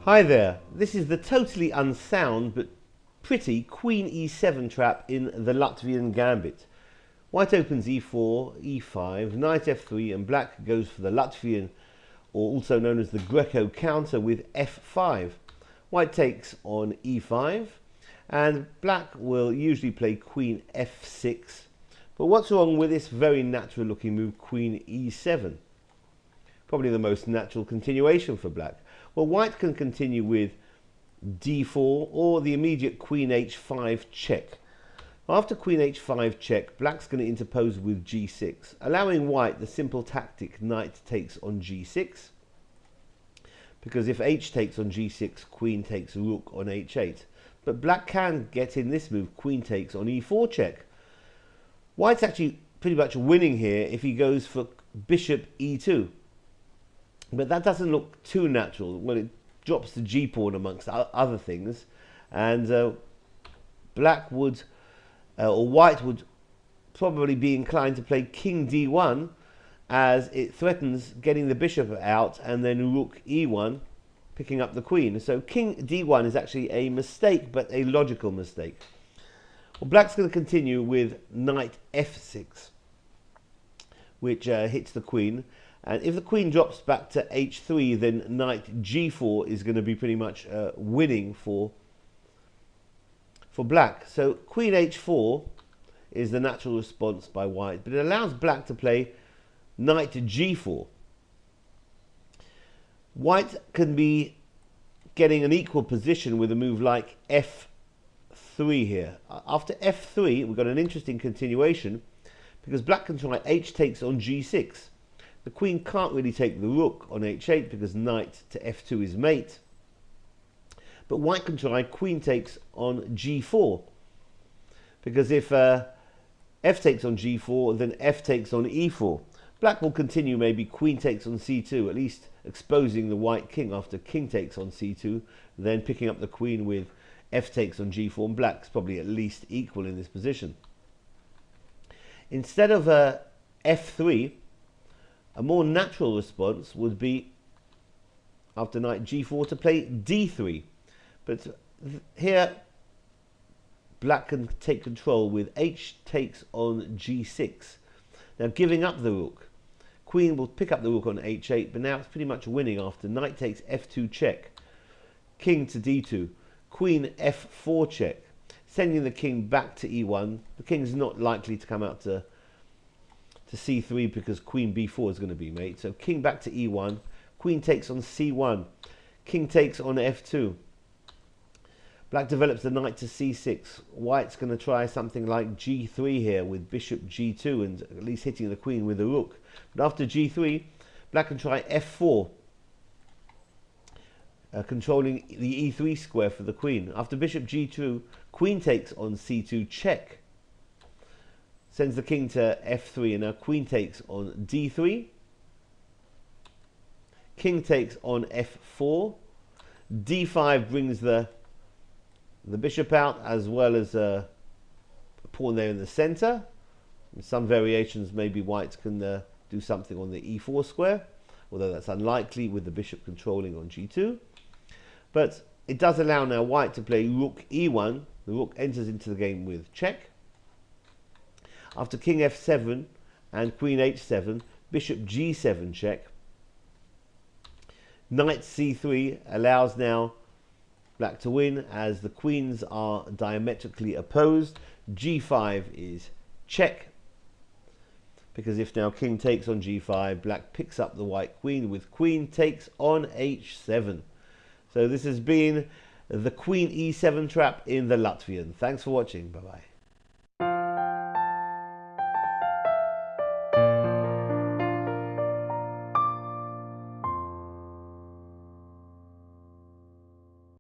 Hi there, this is the totally unsound but pretty Queen E7 trap in the Latvian gambit. White opens E4, E5, Knight F3 and black goes for the Latvian, or also known as the Greco counter, with F5. White takes on E5 and black will usually play Queen F6. But what's wrong with this very natural looking move Queen E7? Probably the most natural continuation for black. Well, white can continue with d4 or the immediate queen h5 check. After queen h5 check, black's going to interpose with g6, allowing white the simple tactic knight takes on g6, because if h takes on g6, queen takes rook on h8. But black can get in this move, queen takes on e4 check. White's actually pretty much winning here if he goes for bishop e2. But that doesn't look too natural. Well, it drops the g-pawn amongst other things, and black would, or white would probably be inclined to play king d1, as it threatens getting the bishop out, and then rook e1, picking up the queen. So king d1 is actually a mistake, but a logical mistake. Well, black's going to continue with knight f6, which hits the queen. And if the queen drops back to h3, then knight g4 is going to be pretty much winning for black. So queen h4 is the natural response by white, but it allows black to play knight g4. White can be getting an equal position with a move like f3 here. After f3, we've got an interesting continuation, because black can try h takes on g6. The queen can't really take the rook on h8 because knight to f2 is mate. But white can try queen takes on g4, because if f takes on g4, then f takes on e4. Black will continue maybe queen takes on c2, at least exposing the white king after king takes on c2, then picking up the queen with f takes on g4, and black's probably at least equal in this position. Instead of f3, a more natural response would be, after knight g4, to play d3. But here, black can take control with h takes on g6. Now giving up the rook. Queen will pick up the rook on h8, but now it's pretty much winning after knight takes f2 check. King to d2. Queen f4 check. Sending the king back to e1. The king's not likely to come out to c3 because queen b4 is going to be mate. So king back to e1, queen takes on c1, king takes on f2. Black develops the knight to c6. White's going to try something like g3 here with bishop g2 and at least hitting the queen with the rook. But after g3, black can try f4, controlling the e3 square for the queen. After bishop g2, queen takes on c2 check. Sends the king to f3, and now queen takes on d3. King takes on f4. d5 brings the bishop out, as well as a pawn there in the center. In some variations, maybe white can do something on the e4 square, although that's unlikely with the bishop controlling on g2. But it does allow now white to play rook e1. The rook enters into the game with check. After king f7 and queen h7, bishop g7 check. Knight c3 allows now black to win, as the queens are diametrically opposed. g5 is check, because if now king takes on g5, black picks up the white queen with queen takes on h7. So this has been the Queen E7 trap in the Latvian. Thanks for watching. Bye-bye.